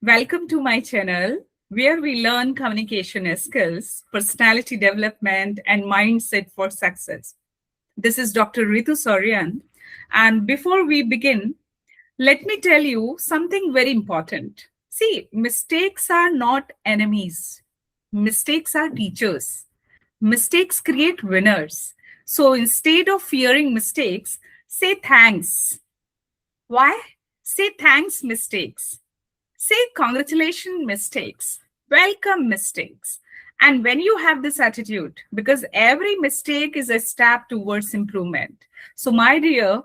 Welcome to my channel where we learn communication skills, personality development, and mindset for success. This is Dr. Ritu Sauryan. And before we begin, let me tell you something very important. See, mistakes are not enemies, mistakes are teachers. Mistakes create winners. So instead of fearing mistakes, say thanks. Why? Say thanks, mistakes. Say congratulations, mistakes. Welcome, mistakes. And when you have this attitude, because every mistake is a step towards improvement. So, my dear,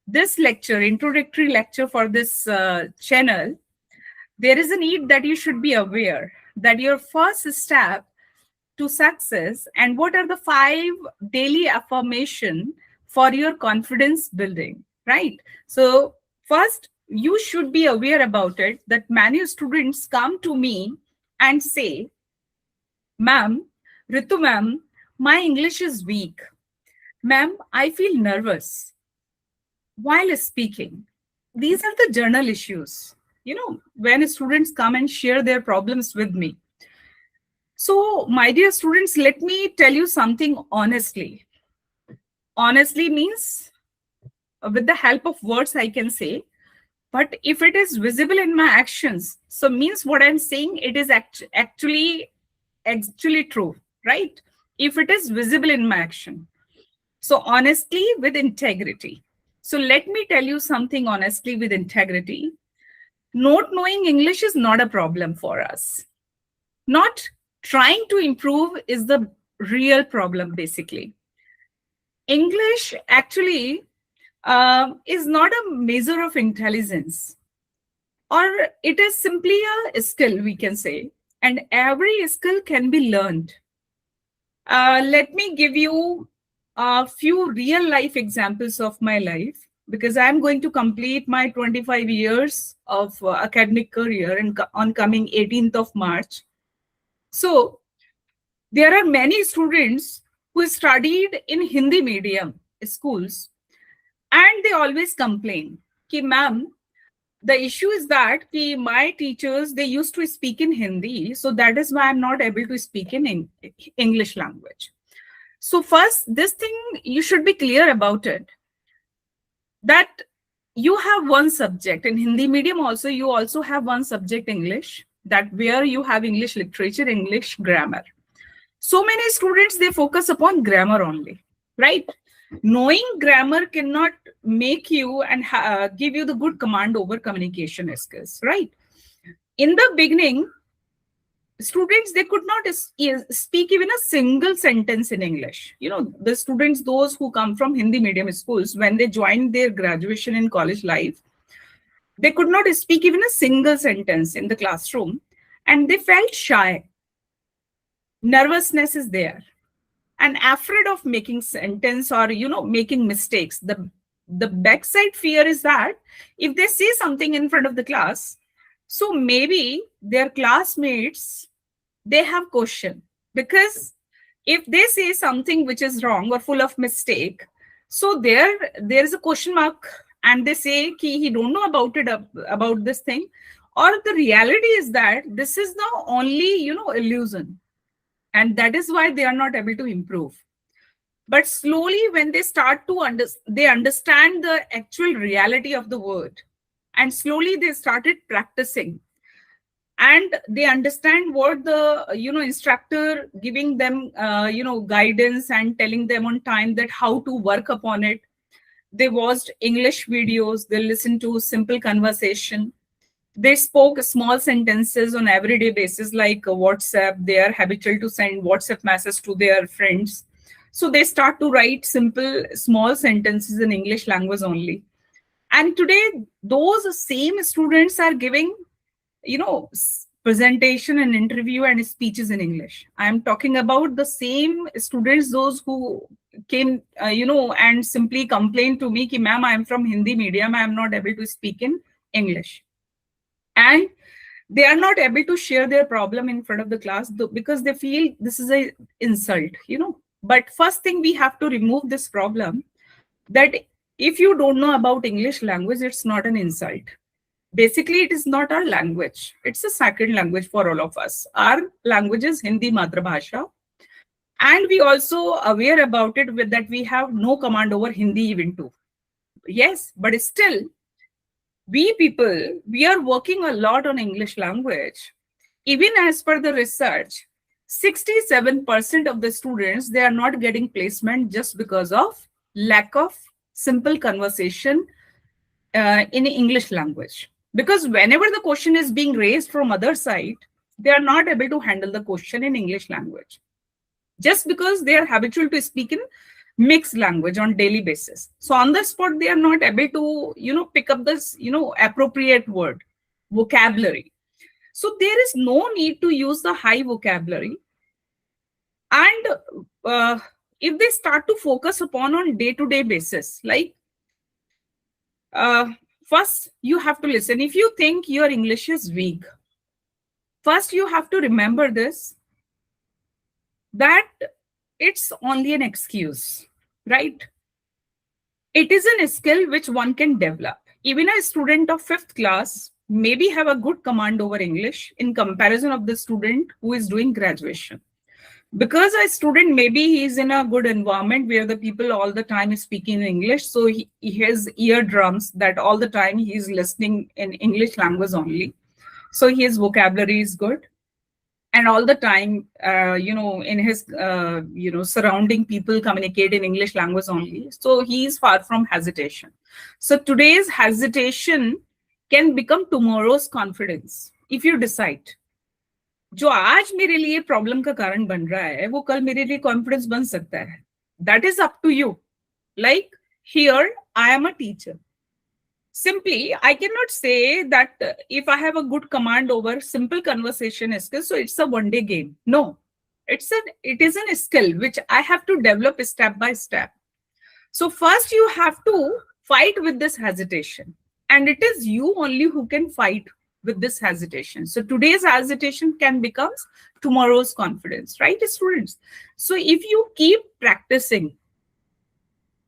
this lecture, introductory lecture for this channel, there is a need that you should be aware that your first step to success and what are the 5 daily affirmation for your confidence building, right? So first, you should be aware about it that many students come to me and say, ma'am, Ritu ma'am, my English is weak. Ma'am, I feel nervous while speaking. These are the journal issues. When students come and share their problems with me. So, my dear students, let me tell you something honestly. Honestly means with the help of words, I can say, but if it is visible in my actions, so means what I'm saying, it is actually true, right? If it is visible in my action. So, honestly with integrity. So, let me tell you something honestly with integrity. Not knowing English is not a problem for us. Not trying to improve is the real problem, basically. English actually is not a measure of intelligence, or it is simply a skill, we can say, and every skill can be learned. Let me give you a few real life examples of my life because I'm going to complete my 25 years of academic career on coming 18th of March. So there are many students who studied in Hindi medium schools and they always complain कि ma'am, the issue is that my teachers, they used to speak in Hindi, so that is why I'm not able to speak in English language. So first, this thing, you should be clear about it, that you have one subject in Hindi medium also, you also have one subject English, that where you have English literature, English grammar. So many students, they focus upon grammar only, right? Knowing grammar cannot make you and give you the good command over communication skills, right? In the beginning, students, they could not speak even a single sentence in English. The students, those who come from Hindi medium schools, when they joined their graduation in college life, they could not speak even a single sentence in the classroom, and they felt shy. Nervousness is there, and afraid of making sentence or making mistakes. The backside fear is that if they say something in front of the class, so maybe their classmates, they have question, because if they say something which is wrong or full of mistake, so there is a question mark, and they say ki he don't know about this thing, or the reality is that this is the only illusion, and that is why they are not able to improve. But slowly, when they start to they understand the actual reality of the word, and slowly they started practicing, and they understand what the instructor giving them guidance and telling them on time that how to work upon it. They watched English videos, they listened to simple conversation, they spoke small sentences on everyday basis, like WhatsApp. They are habitual to send WhatsApp messages to their friends. So they start to write simple, small sentences in English language only. And today, those same students are giving, presentation and interview and speeches in English. I am talking about the same students, those who came, and simply complained to me, ki, ma'am, I am from Hindi medium, I am not able to speak in English. And they are not able to share their problem in front of the class because they feel this is a insult. But first thing, we have to remove this problem, that if you don't know about English language, it's not an insult. Basically, it is not our language. It's a sacred language for all of us. Our language is Hindi Matrabhasha. And we also aware about it with that we have no command over Hindi even too. Yes, but still, we people, we are working a lot on English language. Even as per the research, 67% of the students, they are not getting placement just because of lack of simple conversation in English language. Because whenever the question is being raised from other side, they are not able to handle the question in English language. Just because they are habitual to speak in mixed language on daily basis. So on the spot, they are not able to, pick up this, appropriate word, vocabulary. So there is no need to use the high vocabulary. And if they start to focus upon on day-to-day basis, like first you have to listen. If you think your English is weak, first you have to remember this, that it's only an excuse, right? It is a skill which one can develop. Even a student of 5th class maybe have a good command over English in comparison of the student who is doing graduation. Because a student, maybe he is in a good environment where the people all the time is speaking English. So he has eardrums that all the time he is listening in English language only. So his vocabulary is good. And all the time, in his, surrounding people communicate in English language only. So he is far from hesitation. So today's hesitation can become tomorrow's confidence if you decide. जो आज मेरे लिए problem का कारण बन रहा है वो कल मेरे लिए कॉन्फिडेंस बन सकता है. That is up to you. Like here I am a teacher. Simply, I cannot say that if I have a good command over simple conversation skills, so it's a one-day game. No, it is a skill which I have to develop step by step. So first you have to fight with this hesitation, and it is you only who can fight with this hesitation. So today's hesitation can become tomorrow's confidence, right, students? So if you keep practicing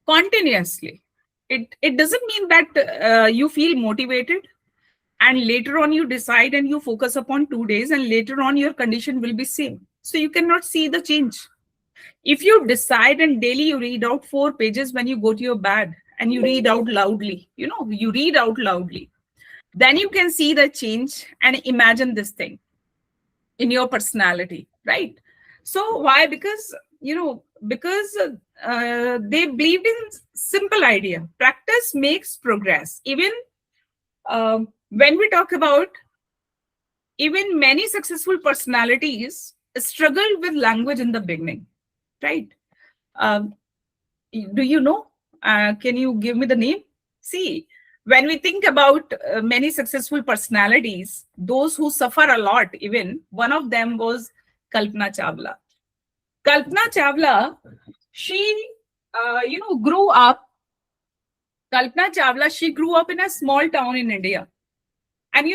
continuously, it doesn't mean that you feel motivated and later on you decide and you focus upon 2 days and later on your condition will be same. So you cannot see the change. If you decide and daily you read out 4 pages when you go to your bed and you read out loudly, you read out loudly, then you can see the change and imagine this thing in your personality, right? So why? Because they believed in simple idea. Practice makes progress. Even when we talk about, even many successful personalities struggled with language in the beginning, right? Do you know? Can you give me the name? See, when we think about many successful personalities, those who suffer a lot, even one of them was Kalpana Chawla. Kalpana Chawla, she, grew up. Kalpana Chawla, she grew up in a small town in India. And,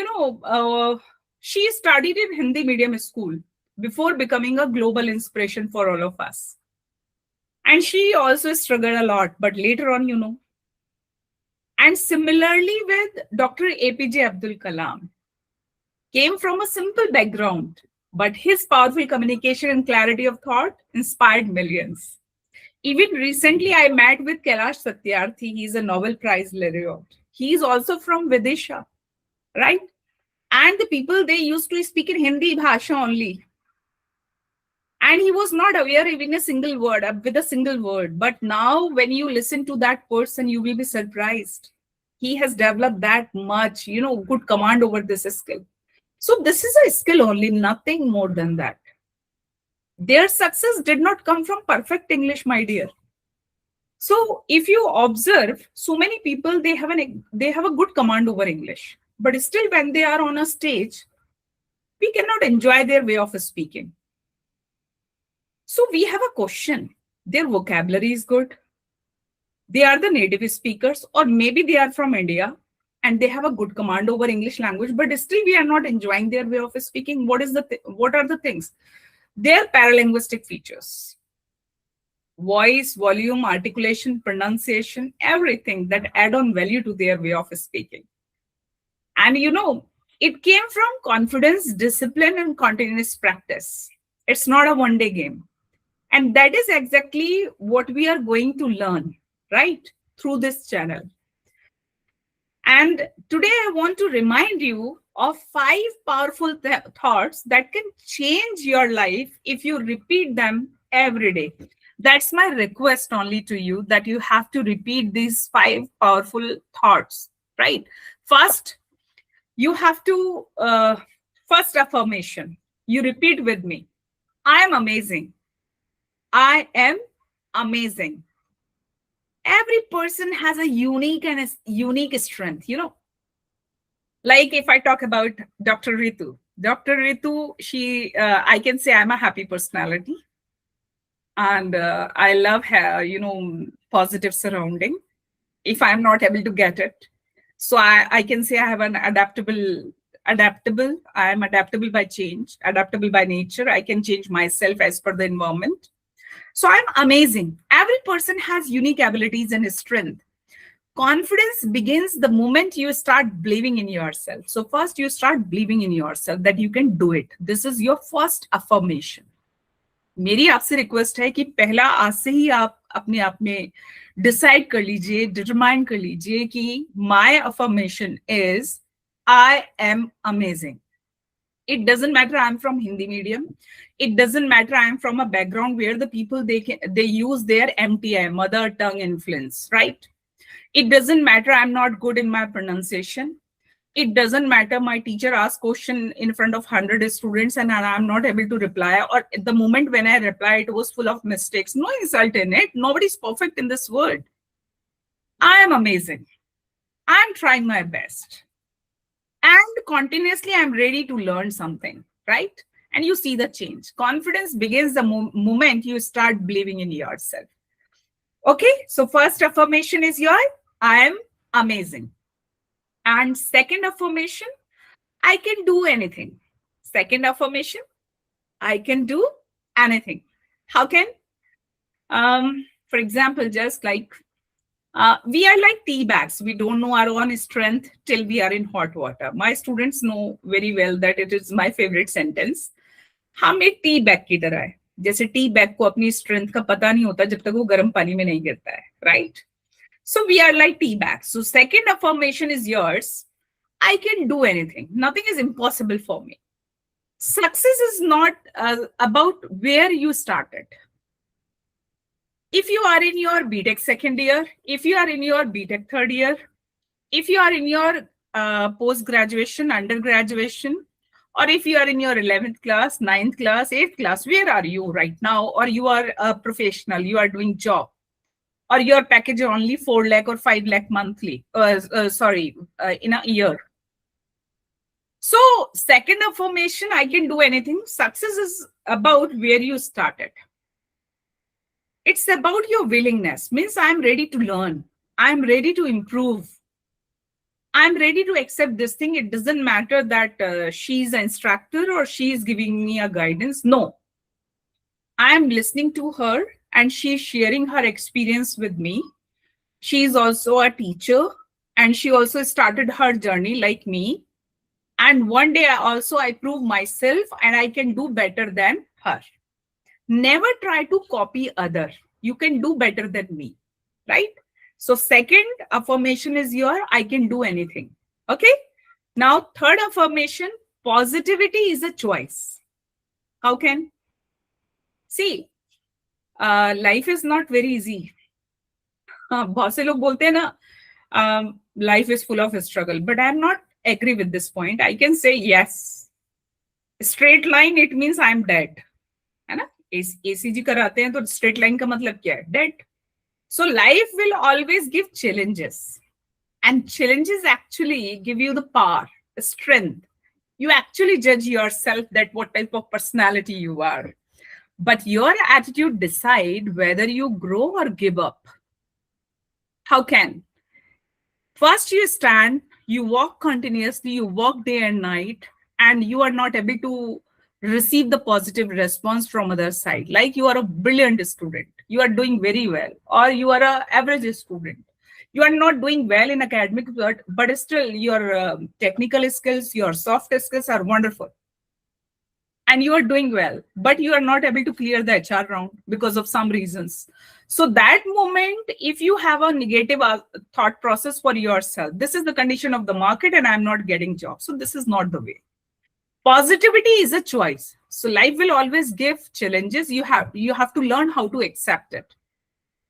she studied in Hindi medium school before becoming a global inspiration for all of us. And she also struggled a lot, but later on. And similarly with Dr. APJ Abdul Kalam, came from a simple background, but his powerful communication and clarity of thought inspired millions. Even recently, I met with Kailash Satyarthi. He's a Nobel Prize laureate. He's also from Vidisha, right? And the people, they used to speak in Hindi bhasha only. And he was not aware even a single word, with a single word. But now when you listen to that person, you will be surprised. He has developed that much, good command over this skill. So this is a skill only, nothing more than that. Their success did not come from perfect English, my dear. So if you observe, so many people, they have a good command over English. But still when they are on a stage, we cannot enjoy their way of speaking. So we have a question. Their vocabulary is good. They are the native speakers, or maybe they are from India and they have a good command over English language, but still we are not enjoying their way of speaking. What are the things? Their paralinguistic features. Voice, volume, articulation, pronunciation, everything that add on value to their way of speaking. And it came from confidence, discipline, and continuous practice. It's not a one-day game. And that is exactly what we are going to learn, right? Through this channel. And today I want to remind you of 5 powerful thoughts that can change your life if you repeat them every day. That's my request only to you, that you have to repeat these 5 powerful thoughts, right? First, you have to, first affirmation, you repeat with me. I am amazing. I am amazing. Every person has a unique strength, Like if I talk about Dr. Ritu, she, I can say I'm a happy personality. And I love her, positive surrounding. If I'm not able to get it. So I can say I have an adaptable. I am adaptable by change, adaptable by nature. I can change myself as per the environment. So I'm amazing. Every person has unique abilities and strength. Confidence begins the moment you start believing in yourself. So first you start believing in yourself that you can do it. This is your first affirmation. मेरी आपसे request है कि पहला आज से ही आप अपने आप में डिसाइड कर लीजिए, डिटरमाइन कर लीजिए कि my affirmation is I am amazing. It doesn't matter I'm from Hindi medium. It doesn't matter I'm from a background where the people they use their MTI, mother tongue influence, right? It doesn't matter I'm not good in my pronunciation. It doesn't matter my teacher asks question in front of 100 students and I'm not able to reply, or at the moment when I reply it was full of mistakes. No insult in it. Nobody's perfect in this world. I am amazing. I'm trying my best. And continuously I'm ready to learn something, right? And you see the change. Confidence begins the moment you start believing in yourself. Okay, so first affirmation is I am amazing. And second affirmation, I can do anything. Second affirmation, I can do anything. How can? For example, just like we are like tea bags. We don't know our own strength till we are in hot water. My students know very well that it is my favorite sentence. हम एक tea bag की तरह है. जैसे tea bag को अपनी strength का पता नहीं होता जब तक वो गर्म पानी में नहीं गिरता है, right? So we are like tea bags. So second affirmation is yours. I can do anything. Nothing is impossible for me. Success is not about where you started. If you are in your BTech second year, if you are in your BTech third year, if you are in your post-graduation, undergraduation, or if you are in your 11th class, 9th class, 8th class, where are you right now? Or you are a professional, you are doing job, or your package is only 4 lakh or 5 lakh monthly, in a year. So second affirmation, I can do anything. Success is about where you started. It's about your willingness. Means I'm ready to learn. I'm ready to improve. I'm ready to accept this thing. It doesn't matter that she's an instructor or she's giving me a guidance. No. I'm listening to her and she's sharing her experience with me. She's also a teacher and she also started her journey like me. And one day I prove myself and I can do better than her. Never try to copy other. You can do better than me, right? So second affirmation is I can do anything. Okay. Now third affirmation, positivity is a choice. How can? See, life is not very easy. बहुत से लोग बोलते हैं ना, life is full of struggle, but I'm not agree with this point. I can say yes. Straight line, it means I'm dead. है ना? ACG कराते हैं तो straight line का मतलब क्या है? Dead. So life will always give challenges, and challenges actually give you the power, the strength. You actually judge yourself that what type of personality you are, but your attitude decide whether you grow or give up. How can? First you stand, you walk continuously, you walk day and night, and you are not able to receive the positive response from other side. Like you are a brilliant student, you are doing very well, or you are an average student, You are not doing well in academic, but still your technical skills, your soft skills are wonderful. And you are doing well, but you are not able to clear the HR round because of some reasons. So that moment, if you have a negative thought process for yourself, this is the condition of the market and I'm not getting jobs. So this is not the way. Positivity is a choice. So life will always give challenges. You have to learn how to accept it.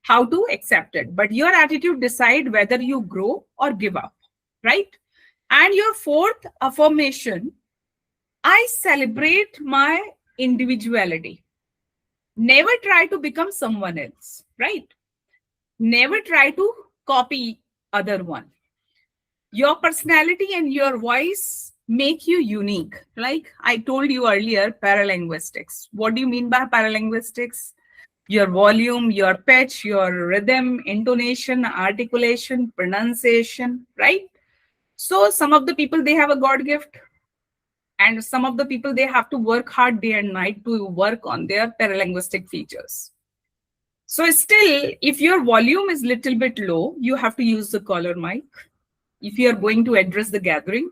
But your attitude decide whether you grow or give up, right? And your fourth affirmation, I celebrate my individuality. Never try to become someone else, right? Never try to copy other one. Your personality and your voice make you unique. Like I told you earlier, paralinguistics. What do you mean by paralinguistics? Your volume, your pitch, your rhythm, intonation, articulation, pronunciation, right? So some of the people, they have a God gift. And some of the people, they have to work hard day and night to work on their paralinguistic features. So still, if your volume is little bit low, you have to use the collar mic if you are going to address the gathering.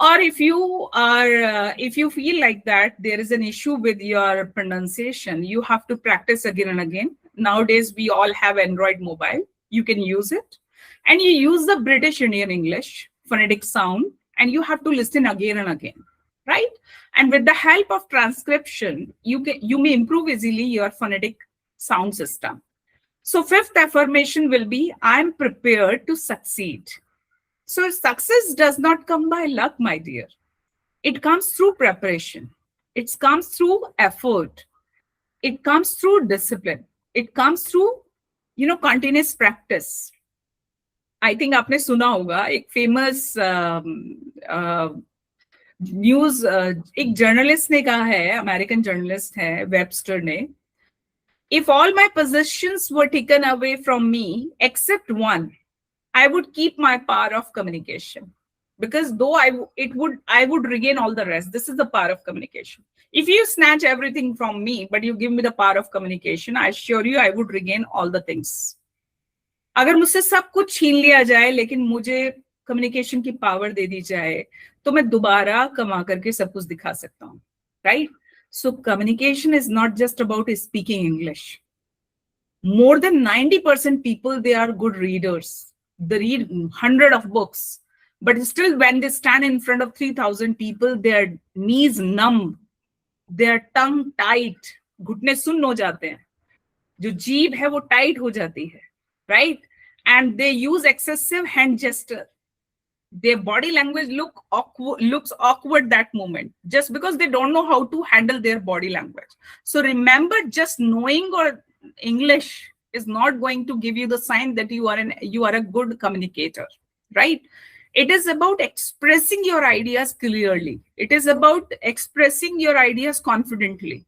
Or if you feel like that there is an issue with your pronunciation, you have to practice again and again. Nowadays, we all have Android mobile. You can use it. And you use the British Indian English phonetic sound, and you have to listen again and again, right? And with the help of transcription, you may improve easily your phonetic sound system. So fifth affirmation will be, I'm prepared to succeed. So success does not come by luck, my dear. It comes through preparation. It comes through effort. It comes through discipline. It comes through, continuous practice. I think आपने सुना होगा एक famous news एक journalist ने कहा है, American journalist है Webster ने, if all my possessions were taken away from me except one, I would keep my power of communication, because though I would regain all the rest. This is the power of communication. If you snatch everything from me, but you give me the power of communication, I assure you I would regain all the things. अगर मुझसे सब कुछ छीन लिया जाए लेकिन मुझे communication की पावर दे दी जाए, तो मैं दोबारा कमा करके सब कुछ दिखा सकता हूँ, right? So communication is not just about speaking English. More than 90% people, they are good readers. They read 100 of books, but still when they stand in front of 3,000 people, their knees numb, their tongue tight, घुटने सुन्न हो जाते हैं, जो जीभ है वो tight हो जाती है, right? And they use excessive hand gesture. Their body language looks awkward that moment, just because they don't know how to handle their body language. So remember, just knowing or English is not going to give you the sign that you are a good communicator, right? It is about expressing your ideas clearly. It is about expressing your ideas confidently.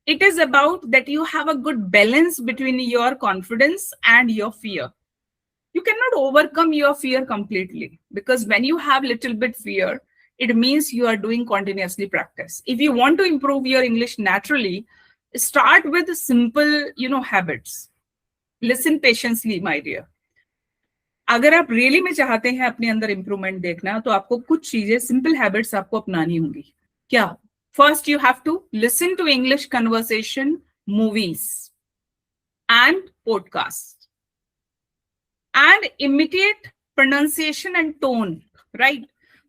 It is about that you have a good balance between your confidence and your fear. You cannot overcome your fear completely, because when you have little bit fear, it means you are doing continuously practice. If you want to improve your English naturally, start with simple, habits. Listen patiently, my dear. अगर आप really में चाहते हैं अपने अंदर improvement देखना, तो आपको कुछ चीजें, सिंपल हैबिट्स आपको अपनानी होंगी. क्या? First, you have to listen to English conversation, movies, and podcasts. And imitate pronunciation and tone, right?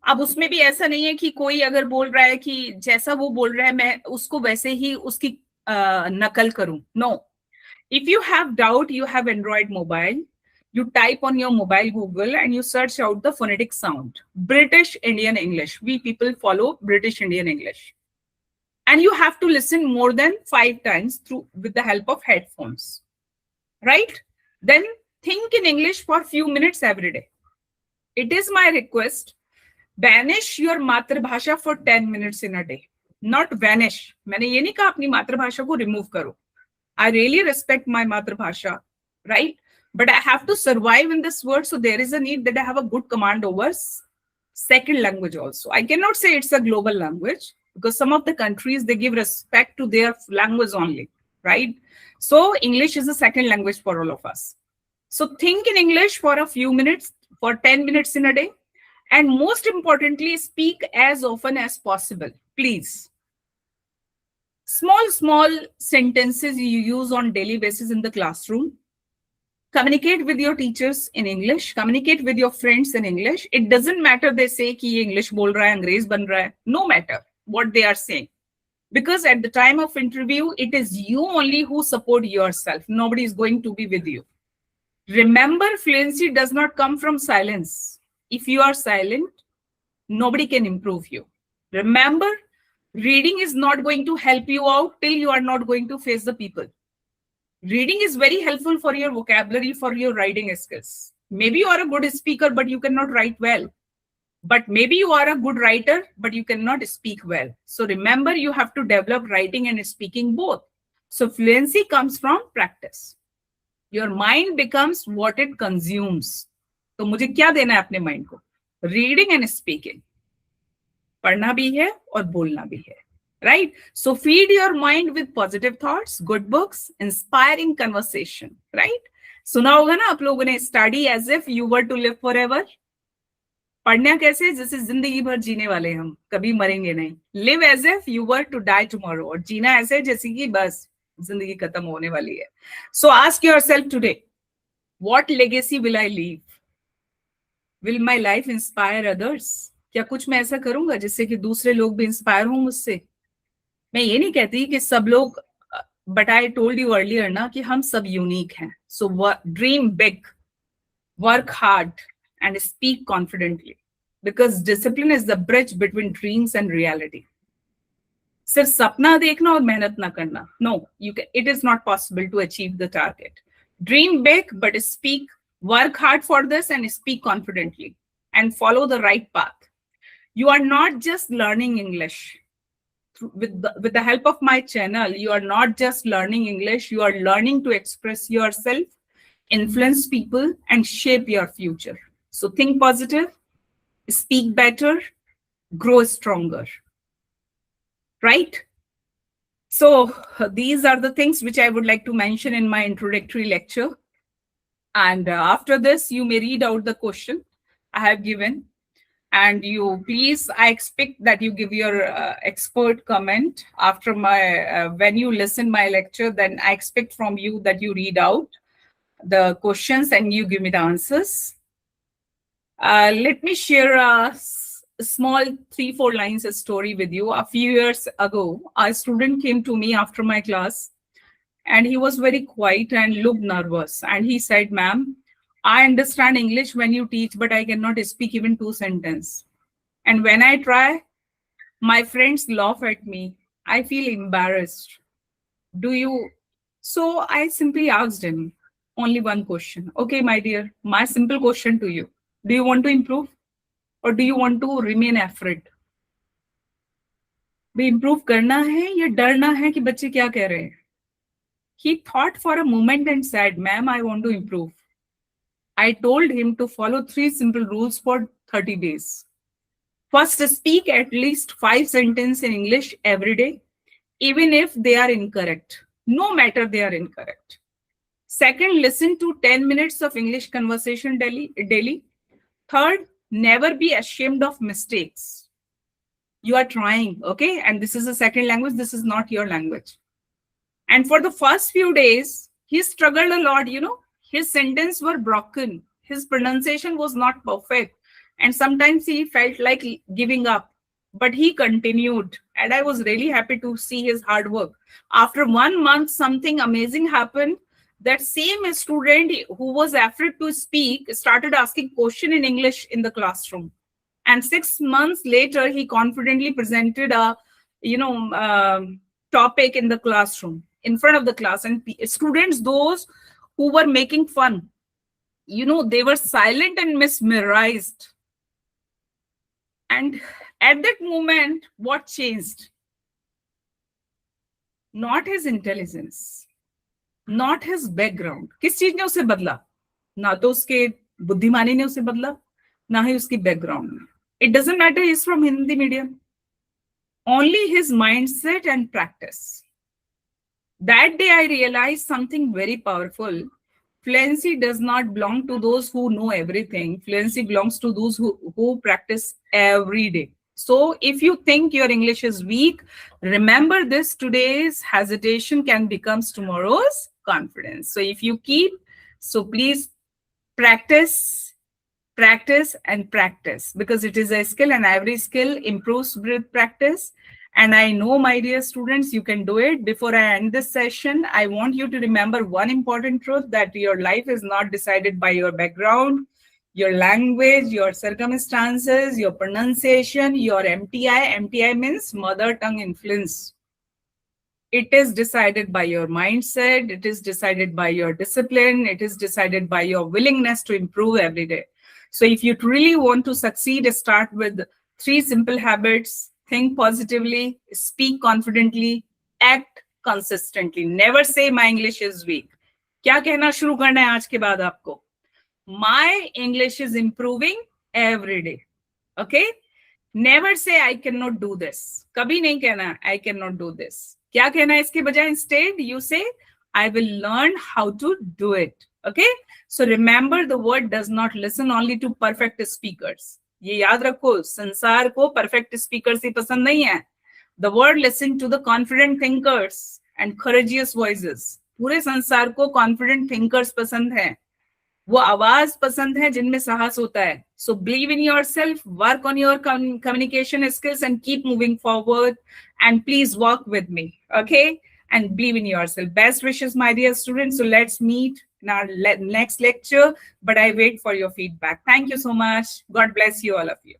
अब उसमें भी ऐसा नहीं है कि कोई अगर बोल रहा है कि जैसा वो बोल रहा है मैं उसको वैसे ही उसकी नकल करूं. No. If you have doubt, you have Android mobile. You type on your mobile Google and you search out the phonetic sound. British Indian English. We people follow British Indian English. And you have to listen more than 5 times with the help of headphones, right? Then think in English for a few minutes every day. It is my request, banish your मातृभाषा for 10 minutes in a day. Not vanish. मैंने ये नहीं कहा अपनी मातृभाषा को remove करो. I really respect my मातृभाषा, right? But I have to survive in this world, so there is a need that I have a good command over second language also. I cannot say it's a global language, because some of the countries, they give respect to their language only, right? So English is a second language for all of us. So think in English for a few minutes, for 10 minutes in a day. And most importantly, speak as often as possible, please. Small sentences you use on daily basis in the classroom. Communicate with your teachers in English. Communicate with your friends in English. It doesn't matter they say कि ये English बोल रहा है, अंग्रेज बन रहा है. No matter what they are saying. Because at the time of interview, it is you only who support yourself. Nobody is going to be with you. Remember, fluency does not come from silence. If you are silent, nobody can improve you. Remember, reading is not going to help you out till you are not going to face the people. Reading is very helpful for your vocabulary, for your writing skills. Maybe you are a good speaker, but you cannot write well. But maybe you are a good writer, but you cannot speak well. So remember, you have to develop writing and speaking both. So fluency comes from practice. Your mind becomes what it consumes. तो मुझे क्या देना है अपने mind को? Reading and speaking. पढ़ना भी है और बोलना भी है. Right? So feed your mind with positive thoughts, good books, inspiring conversation. Right? सुना होगा ना आप लोगों ने, study as if you were to live forever. पढ़ना कैसे? जैसे जिंदगी भर जीने वाले हम, कभी मरेंगे नहीं. Live as if you were to die tomorrow. और जीना ऐसे जैसे कि बस जिंदगी खत्म होने वाली है. So ask yourself today, what legacy will I leave? Will my life inspire others? क्या कुछ मैं ऐसा करूंगा जिससे कि दूसरे लोग भी इंस्पायर हों मुझसे? मैं ये नहीं कहती कि सब लोग, but I told you earlier ना कि हम सब यूनिक हैं. So dream big, work hard, and speak confidently, because discipline is the bridge between dreams and reality. सिर्फ सपना देखना और मेहनत ना करना. No, it is not possible to achieve the target. Dream big, but speak, work hard for this and speak confidently and follow the right path. You are not just learning English. With the help of my channel, you are not just learning English, you are learning to express yourself, influence people, and shape your future. So think positive, speak better, grow stronger. Right? So these are the things which I would like to mention in my introductory lecture. And after this, you may read out the question I have given. And you please, I expect that you give your expert comment after my, when you listen my lecture, then I expect from you that you read out the questions and you give me the answers. Let me share a small 3-4 lines of story with you. A few years ago, a student came to me after my class and he was very quiet and looked nervous. And he said, "Ma'am, I understand English when you teach, but I cannot speak even 2 sentences. And when I try, my friends laugh at me. I feel embarrassed. Do you?" So I simply asked him only one question. "Okay, my dear, my simple question to you. Do you want to improve? Or do you want to remain afraid?" भी improve करना है या डरना है कि बच्चे क्या कह रहे हैं? He thought for a moment and said, "Ma'am, I want to improve." I told him to follow 3 simple rules for 30 days. First, speak at least 5 sentences in English every day, even if they are incorrect, no matter they are incorrect. Second, listen to 10 minutes of English conversation daily. Third, never be ashamed of mistakes. You are trying, okay? And this is a second language. This is not your language. And for the first few days, he struggled a lot, you know. His sentences were broken. His pronunciation was not perfect. And sometimes he felt like giving up. But he continued. And I was really happy to see his hard work. After 1 month, something amazing happened. That same student who was afraid to speak started asking questions in English in the classroom. And 6 months later, he confidently presented a, topic in the classroom, in front of the class. And students, those who were making fun, they were silent and mesmerized. And at that moment, what changed? Not his intelligence, not his background. किस चीज ने उसे बदला? ना तो उसके बुद्धिमानी ने उसे बदला, ना ही उसकी background ने. It doesn't matter he's from Hindi medium. Only his mindset and practice. That day I realized something very powerful. Fluency does not belong to those who know everything. Fluency belongs to those who practice every day. So if you think your English is weak, remember this: today's hesitation can become tomorrow's confidence. So if you keep, so please practice, practice, and practice, because it is a skill and every skill improves with practice. And I know, my dear students, you can do it. Before I end this session, I want you to remember one important truth, that your life is not decided by your background, your language, your circumstances, your pronunciation, your MTI. MTI means mother tongue influence. It is decided by your mindset. It is decided by your discipline. It is decided by your willingness to improve every day. So if you really want to succeed, start with 3 simple habits. Think positively, speak confidently, act consistently. Never say my English is weak. क्या कहना शुरू करना है आज के बाद आपको? My English is improving every day. Okay? Never say I cannot do this. कभी नहीं कहना I cannot do this. क्या कहना है इसके बजाय? Instead, you say I will learn how to do it. Okay? So remember, the world does not listen only to perfect speakers. ये याद रखो, संसार को परफेक्ट स्पीकर ही पसंद नहीं है. The world listen to the confident thinkers and courageous voices. पूरे संसार को confident thinkers पसंद है, वो आवाज पसंद है जिनमें साहस होता है. So believe in yourself, work on your communication skills and keep moving forward, and please walk with me, okay? And believe in yourself. Best wishes, my dear students. So let's meet in our next lecture, but I wait for your feedback. Thank you so much. God bless you, all of you.